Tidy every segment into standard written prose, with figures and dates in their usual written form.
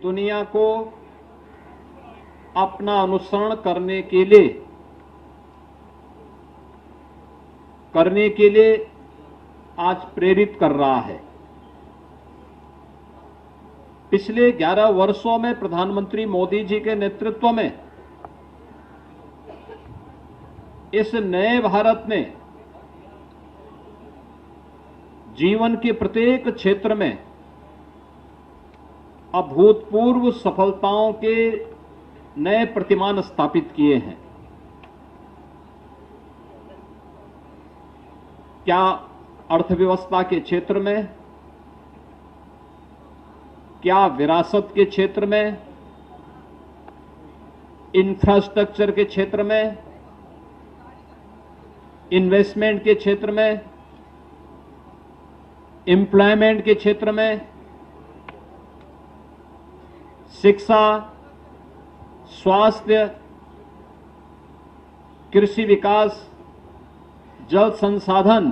दुनिया को अपना अनुसरण करने के लिए आज प्रेरित कर रहा है। पिछले 11 वर्षों में प्रधानमंत्री मोदी जी के नेतृत्व में इस नए भारत ने जीवन के प्रत्येक क्षेत्र में अभूतपूर्व सफलताओं के नए प्रतिमान स्थापित किए हैं। क्या अर्थव्यवस्था के क्षेत्र में, क्या विरासत के क्षेत्र में, इंफ्रास्ट्रक्चर के क्षेत्र में, इन्वेस्टमेंट के क्षेत्र में, एम्प्लॉयमेंट के क्षेत्र में, शिक्षा, स्वास्थ्य, कृषि विकास, जल संसाधन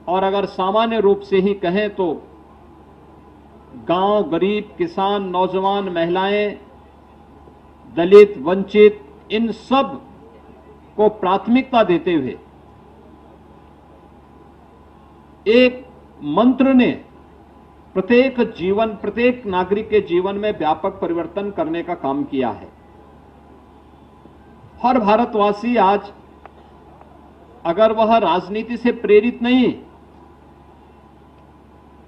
और अगर सामान्य रूप से ही कहें तो गांव, गरीब, किसान, नौजवान, महिलाएं, दलित, वंचित, इन सब को प्राथमिकता देते हुए एक मंत्र ने प्रत्येक नागरिक के जीवन में व्यापक परिवर्तन करने का काम किया है। हर भारतवासी आज अगर वह राजनीति से प्रेरित नहीं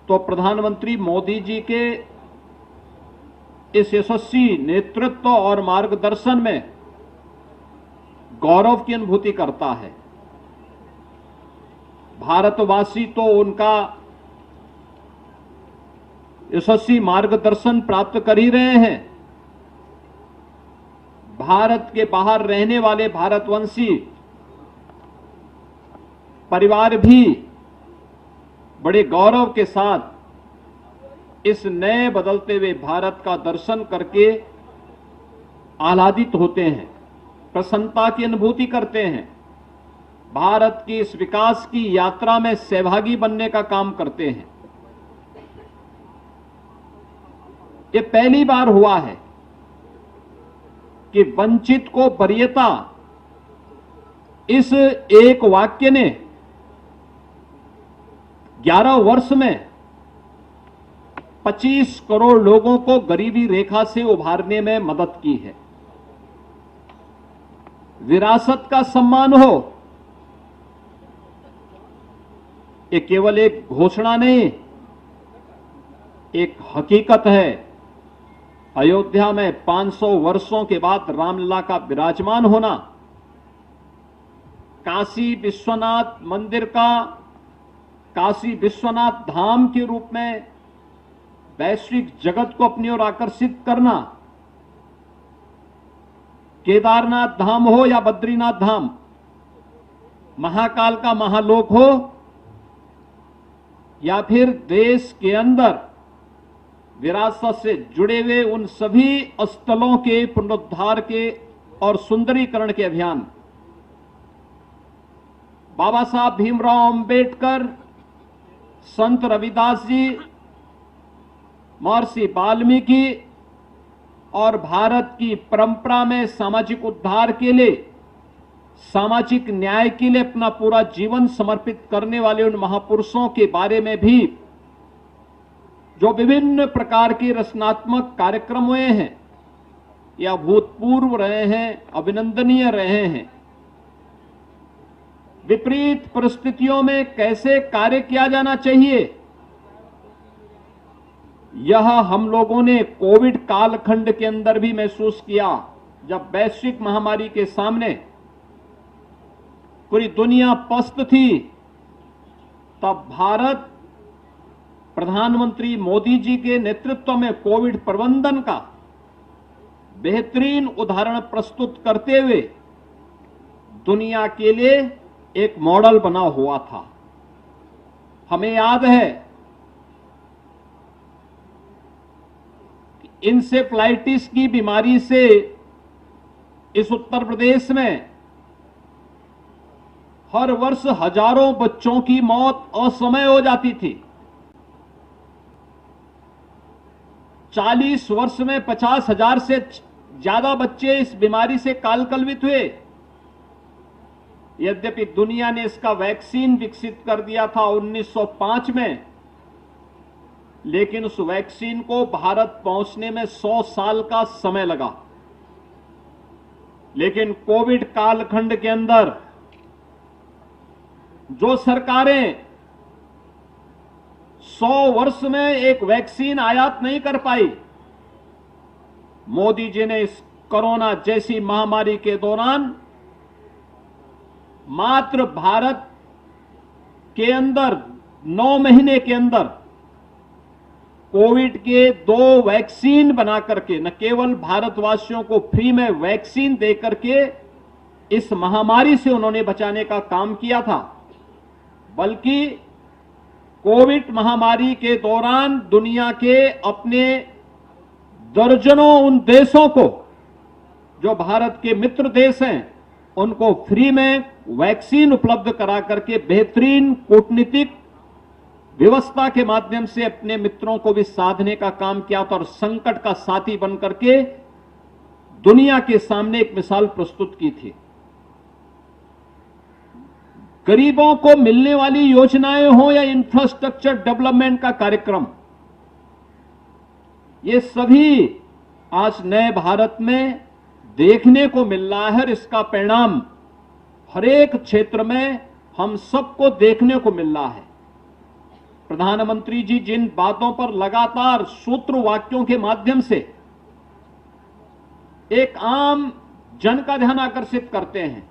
तो प्रधानमंत्री मोदी जी के इस यशस्वी नेतृत्व और मार्गदर्शन में गौरव की अनुभूति करता है। भारतवासी तो उनका यशस्वी मार्गदर्शन प्राप्त कर ही रहे हैं। भारत के बाहर रहने वाले भारतवंशी परिवार भी बड़े गौरव के साथ इस नए बदलते हुए भारत का दर्शन करके आह्लादित होते हैं, प्रसन्नता की अनुभूति करते हैं, भारत की इस विकास की यात्रा में सहभागी बनने का काम करते हैं। ये पहली बार हुआ है कि वंचित को वरीयता इस एक वाक्य ने 11 वर्ष में 25 करोड़ लोगों को गरीबी रेखा से उभारने में मदद की है। विरासत का सम्मान हो, ये केवल एक घोषणा नहीं, एक हकीकत है। अयोध्या में 500 वर्षों के बाद रामलला का विराजमान होना, काशी विश्वनाथ मंदिर का काशी विश्वनाथ धाम के रूप में वैश्विक जगत को अपनी ओर आकर्षित करना, केदारनाथ धाम हो या बद्रीनाथ धाम, महाकाल का महालोक हो या फिर देश के अंदर विरासत से जुड़े हुए उन सभी स्थलों के पुनरुद्धार के और सुंदरीकरण के अभियान, बाबा साहब भीमराव अंबेडकर, संत रविदास जी, महर्षि वाल्मीकि और भारत की परंपरा में सामाजिक उद्धार के लिए, सामाजिक न्याय के लिए अपना पूरा जीवन समर्पित करने वाले उन महापुरुषों के बारे में भी जो विभिन्न प्रकार के रचनात्मक कार्यक्रम हुए हैं, ये अभूतपूर्व रहे हैं, अभिनंदनीय रहे हैं। विपरीत परिस्थितियों में कैसे कार्य किया जाना चाहिए, यह हम लोगों ने कोविड कालखंड के अंदर भी महसूस किया। जब वैश्विक महामारी के सामने पूरी दुनिया पस्त थी, तब भारत प्रधानमंत्री मोदी जी के नेतृत्व में कोविड प्रबंधन का बेहतरीन उदाहरण प्रस्तुत करते हुए दुनिया के लिए एक मॉडल बना हुआ था। हमें याद है कि इंसेफ्लाइटिस की बीमारी से इस उत्तर प्रदेश में हर वर्ष हजारों बच्चों की मौत असमय हो जाती थी। 40 वर्ष में 50,000 से ज्यादा बच्चे इस बीमारी से कालकलवित हुए। यद्यपि दुनिया ने इसका वैक्सीन विकसित कर दिया था 1905 में, लेकिन उस वैक्सीन को भारत पहुंचने में 100 साल का समय लगा। लेकिन कोविड कालखंड के अंदर जो सरकारें 100 वर्ष में एक वैक्सीन आयात नहीं कर पाई, मोदी जी ने इस कोरोना जैसी महामारी के दौरान मात्र भारत के अंदर 9 महीने के अंदर कोविड के 2 वैक्सीन बना करके न केवल भारतवासियों को फ्री में वैक्सीन दे करके इस महामारी से उन्होंने बचाने का काम किया था, बल्कि कोविड महामारी के दौरान दुनिया के अपने दर्जनों उन देशों को जो भारत के मित्र देश हैं उनको फ्री में वैक्सीन उपलब्ध करा करके बेहतरीन कूटनीतिक व्यवस्था के माध्यम से अपने मित्रों को भी साधने का काम किया था और संकट का साथी बन करके दुनिया के सामने एक मिसाल प्रस्तुत की थी। गरीबों को मिलने वाली योजनाएं हो या इंफ्रास्ट्रक्चर डेवलपमेंट का कार्यक्रम, ये सभी आज नए भारत में देखने को मिल रहा है। इसका परिणाम हर एक क्षेत्र में हम सबको देखने को मिल रहा है। प्रधानमंत्री जी जिन बातों पर लगातार सूत्र वाक्यों के माध्यम से एक आम जन का ध्यान आकर्षित करते हैं,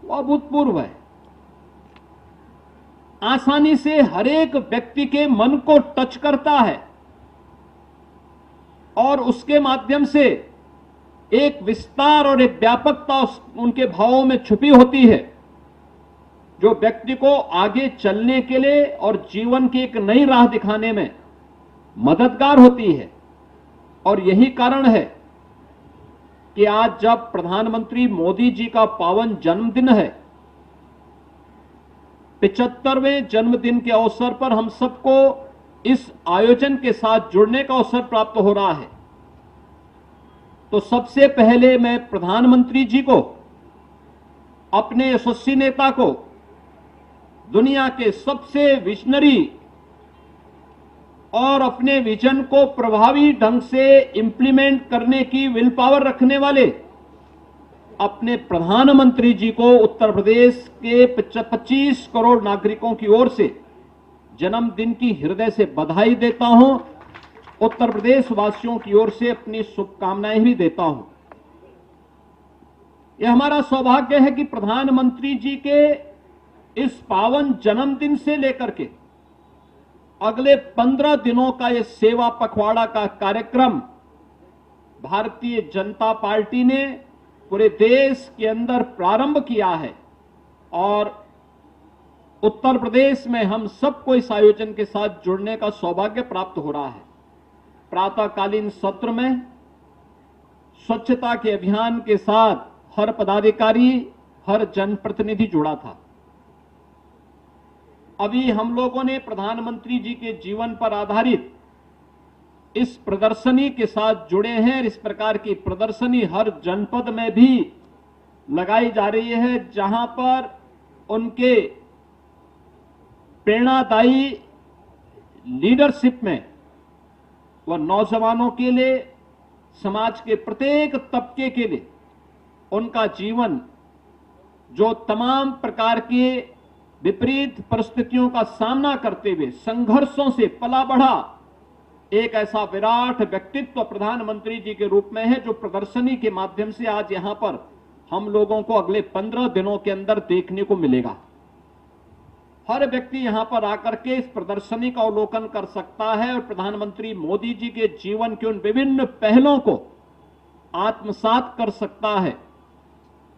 वो अभूतपूर्व है। आसानी से हर एक व्यक्ति के मन को टच करता है और उसके माध्यम से एक विस्तार और एक व्यापकता उनके भावों में छुपी होती है, जो व्यक्ति को आगे चलने के लिए और जीवन की एक नई राह दिखाने में मददगार होती है। और यही कारण है कि आज जब प्रधानमंत्री मोदी जी का पावन जन्मदिन है, 75वें जन्मदिन के अवसर पर हम सबको इस आयोजन के साथ जुड़ने का अवसर प्राप्त हो रहा है, तो सबसे पहले मैं प्रधानमंत्री जी को, अपने यशस्वी नेता को, दुनिया के सबसे विजनरी और अपने विजन को प्रभावी ढंग से इंप्लीमेंट करने की विल पावर रखने वाले अपने प्रधानमंत्री जी को उत्तर प्रदेश के 25 करोड़ नागरिकों की ओर से जन्मदिन की हृदय से बधाई देता हूं। उत्तर प्रदेश वासियों की ओर से अपनी शुभकामनाएं भी देता हूं। यह हमारा सौभाग्य है कि प्रधानमंत्री जी के इस पावन जन्मदिन से लेकर के अगले 15 दिनों का यह सेवा पखवाड़ा का कार्यक्रम भारतीय जनता पार्टी ने पूरे देश के अंदर प्रारंभ किया है और उत्तर प्रदेश में हम सबको इस आयोजन के साथ जुड़ने का सौभाग्य प्राप्त हो रहा है। प्रातःकालीन सत्र में स्वच्छता के अभियान के साथ हर पदाधिकारी, हर जनप्रतिनिधि जुड़ा था। अभी हम लोगों ने प्रधानमंत्री जी के जीवन पर आधारित इस प्रदर्शनी के साथ जुड़े हैं। इस प्रकार की प्रदर्शनी हर जनपद में भी लगाई जा रही है, जहां पर उनके प्रेरणादायी लीडरशिप में वह नौजवानों के लिए, समाज के प्रत्येक तबके के लिए उनका जीवन, जो तमाम प्रकार के विपरीत परिस्थितियों का सामना करते हुए संघर्षों से पला बढ़ा एक ऐसा विराट व्यक्तित्व प्रधानमंत्री जी के रूप में है, जो प्रदर्शनी के माध्यम से आज यहां पर हम लोगों को अगले 15 दिनों के अंदर देखने को मिलेगा। हर व्यक्ति यहां पर आकर के इस प्रदर्शनी का अवलोकन कर सकता है और प्रधानमंत्री मोदी जी के जीवन के उन विभिन्न पहलों को आत्मसात कर सकता है,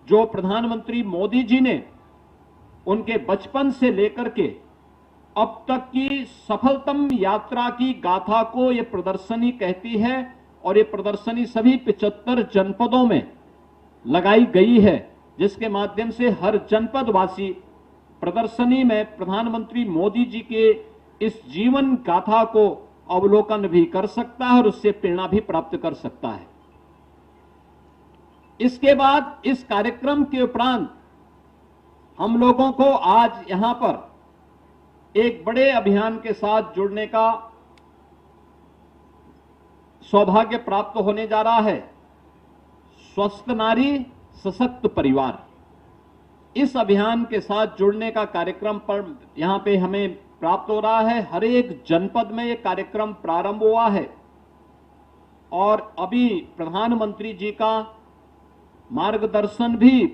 जो प्रधानमंत्री मोदी जी ने उनके बचपन से लेकर के अब तक की सफलतम यात्रा की गाथा को यह प्रदर्शनी कहती है। और ये प्रदर्शनी सभी 75 जनपदों में लगाई गई है, जिसके माध्यम से हर जनपद वासी प्रदर्शनी में प्रधानमंत्री मोदी जी के इस जीवन गाथा को अवलोकन भी कर सकता है और उससे प्रेरणा भी प्राप्त कर सकता है। इसके बाद इस कार्यक्रम के उपरांत हम लोगों को आज यहां पर एक बड़े अभियान के साथ जुड़ने का सौभाग्य प्राप्त होने जा रहा है, स्वस्थ नारी सशक्त परिवार। इस अभियान के साथ जुड़ने का कार्यक्रम पर यहां पे हमें प्राप्त हो रहा है। हर एक जनपद में यह कार्यक्रम प्रारंभ हुआ है और अभी प्रधानमंत्री जी का मार्गदर्शन भी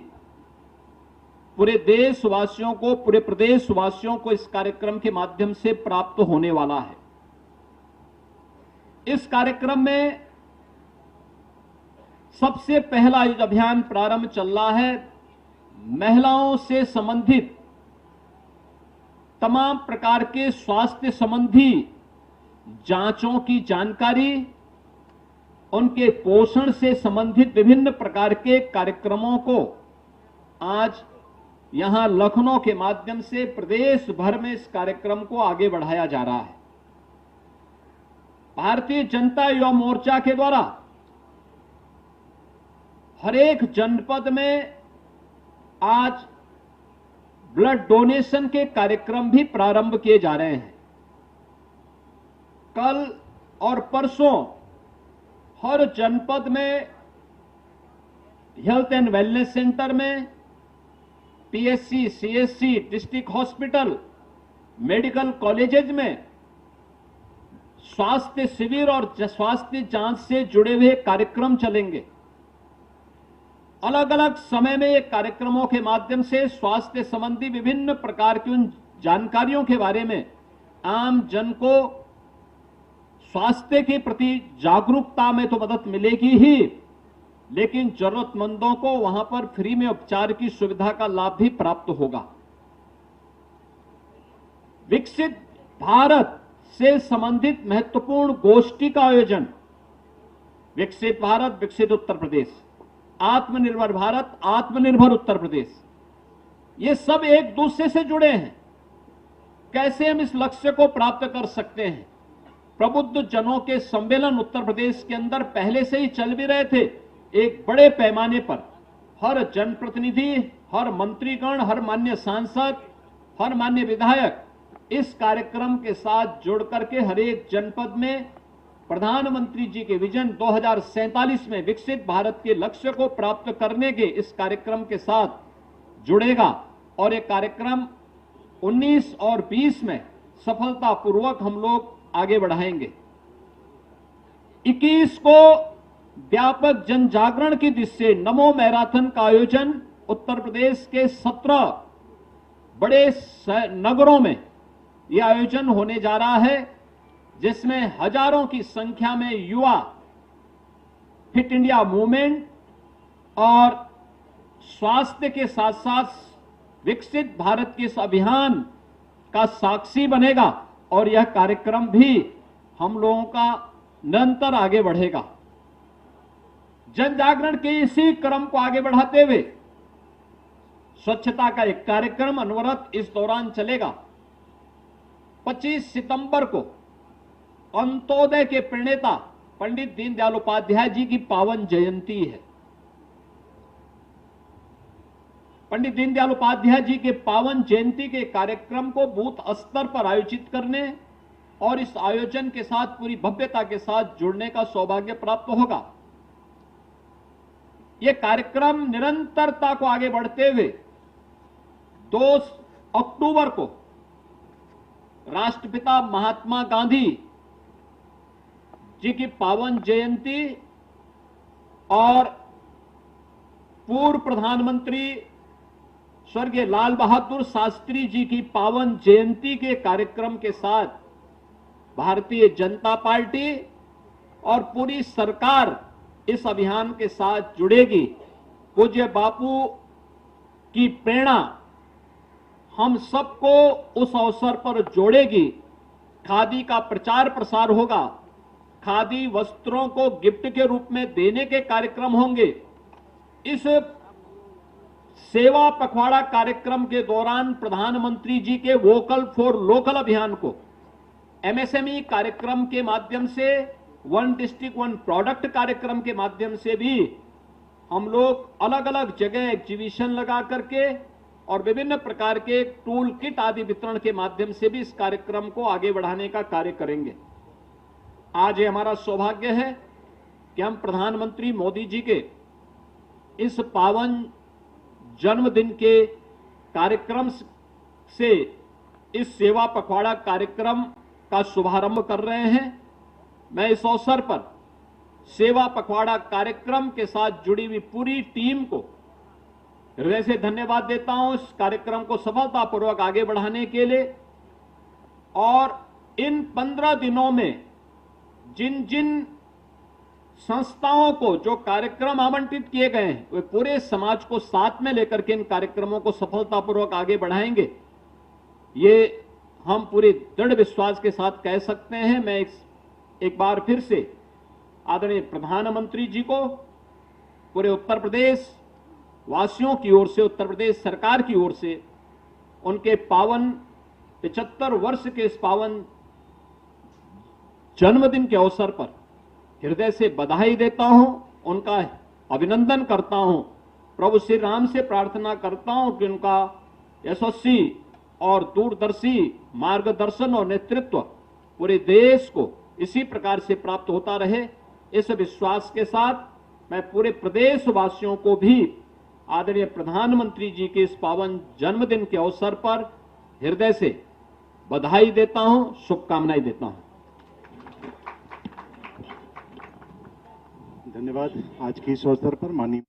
पूरे देशवासियों को, पूरे प्रदेशवासियों को इस कार्यक्रम के माध्यम से प्राप्त होने वाला है। इस कार्यक्रम में सबसे पहला अभियान प्रारंभ चल रहा है महिलाओं से संबंधित तमाम प्रकार के स्वास्थ्य संबंधी जांचों की जानकारी, उनके पोषण से संबंधित विभिन्न प्रकार के कार्यक्रमों को आज यहां लखनऊ के माध्यम से प्रदेश भर में इस कार्यक्रम को आगे बढ़ाया जा रहा है। भारतीय जनता युवा मोर्चा के द्वारा हर एक जनपद में आज ब्लड डोनेशन के कार्यक्रम भी प्रारंभ किए जा रहे हैं। कल और परसों हर जनपद में हेल्थ एंड वेलनेस सेंटर में, PHC, CHC, district hospital, medical colleges में स्वास्थ्य शिविर और स्वास्थ्य जांच से जुड़े हुए कार्यक्रम चलेंगे। अलग अलग समय में ये कार्यक्रमों के माध्यम से स्वास्थ्य संबंधी विभिन्न प्रकार की उन जानकारियों के बारे में आम जन को स्वास्थ्य के प्रति जागरूकता में तो मदद मिलेगी ही, लेकिन जरूरतमंदों को वहां पर फ्री में उपचार की सुविधा का लाभ भी प्राप्त होगा। विकसित भारत से संबंधित महत्वपूर्ण गोष्ठी का आयोजन, विकसित भारत विकसित उत्तर प्रदेश, आत्मनिर्भर भारत आत्मनिर्भर उत्तर प्रदेश, ये सब एक दूसरे से जुड़े हैं। कैसे हम इस लक्ष्य को प्राप्त कर सकते हैं? प्रबुद्ध जनों के सम्मेलन उत्तर प्रदेश के अंदर पहले से ही चल भी रहे थे। एक बड़े पैमाने पर हर जनप्रतिनिधि, हर मंत्रीगण, हर मान्य सांसद, हर मान्य विधायक इस कार्यक्रम के साथ जुड़ करके हर एक जनपद में प्रधानमंत्री जी के विजन 2047 में विकसित भारत के लक्ष्य को प्राप्त करने के इस कार्यक्रम के साथ जुड़ेगा और ये कार्यक्रम 19 और 20 में सफलतापूर्वक हम लोग आगे बढ़ाएंगे। 21 को व्यापक जन जागरण की दृष्टि से नमो मैराथन का आयोजन उत्तर प्रदेश के 17 बड़े नगरों में यह आयोजन होने जा रहा है, जिसमें हजारों की संख्या में युवा फिट इंडिया मूवमेंट और स्वास्थ्य के साथ साथ विकसित भारत के इस अभियान का साक्षी बनेगा और यह कार्यक्रम भी हम लोगों का निरंतर आगे बढ़ेगा। जन जागरण के इसी क्रम को आगे बढ़ाते हुए स्वच्छता का एक कार्यक्रम अनवरत इस दौरान चलेगा। 25 सितंबर को अंत्योदय के प्रणेता पंडित दीनदयाल उपाध्याय जी की पावन जयंती है। पंडित दीनदयाल उपाध्याय जी के पावन जयंती के कार्यक्रम को बूथ स्तर पर आयोजित करने और इस आयोजन के साथ पूरी भव्यता के साथ जुड़ने का सौभाग्य प्राप्त होगा। यह कार्यक्रम निरंतरता को आगे बढ़ते हुए 2 अक्टूबर को राष्ट्रपिता महात्मा गांधी जी की पावन जयंती और पूर्व प्रधानमंत्री स्वर्गीय लाल बहादुर शास्त्री जी की पावन जयंती के कार्यक्रम के साथ भारतीय जनता पार्टी और पूरी सरकार इस अभियान के साथ जुड़ेगी। पूज्य बापू की प्रेरणा हम सबको उस अवसर पर जोड़ेगी। खादी का प्रचार प्रसार होगा, खादी वस्त्रों को गिफ्ट के रूप में देने के कार्यक्रम होंगे। इस सेवा पखवाड़ा कार्यक्रम के दौरान प्रधानमंत्री जी के वोकल फॉर लोकल अभियान को एमएसएमई कार्यक्रम के माध्यम से, वन डिस्ट्रिक्ट वन प्रोडक्ट कार्यक्रम के माध्यम से भी हम लोग अलग अलग जगह एग्जीबिशन लगा करके और विभिन्न प्रकार के टूल किट आदि वितरण के माध्यम से भी इस कार्यक्रम को आगे बढ़ाने का कार्य करेंगे। आज ये हमारा सौभाग्य है कि हम प्रधानमंत्री मोदी जी के इस पावन जन्मदिन के कार्यक्रम से इस सेवा पखवाड़ा कार्यक्रम का शुभारंभ कर रहे हैं। मैं इस अवसर पर सेवा पखवाड़ा कार्यक्रम के साथ जुड़ी हुई पूरी टीम को हृदय से धन्यवाद देता हूं इस कार्यक्रम को सफलतापूर्वक आगे बढ़ाने के लिए। और इन 15 दिनों में जिन जिन संस्थाओं को जो कार्यक्रम आवंटित किए गए हैं, वे पूरे समाज को साथ में लेकर के इन कार्यक्रमों को सफलतापूर्वक आगे बढ़ाएंगे, ये हम पूरे दृढ़ विश्वास के साथ कह सकते हैं। मैं एक बार फिर से आदरणीय प्रधानमंत्री जी को पूरे उत्तर प्रदेश वासियों की ओर से, उत्तर प्रदेश सरकार की ओर से उनके पावन 75 वर्ष के इस पावन जन्मदिन के अवसर पर हृदय से बधाई देता हूं, उनका अभिनंदन करता हूं। प्रभु श्री राम से प्रार्थना करता हूं कि उनका यशस्वी और दूरदर्शी मार्गदर्शन और नेतृत्व पूरे देश को इसी प्रकार से प्राप्त होता रहे। इस विश्वास के साथ मैं पूरे प्रदेशवासियों को भी आदरणीय प्रधानमंत्री जी के इस पावन जन्मदिन के अवसर पर हृदय से बधाई देता हूं, शुभकामनाएं देता हूं। धन्यवाद। आज के इस अवसर पर माननीय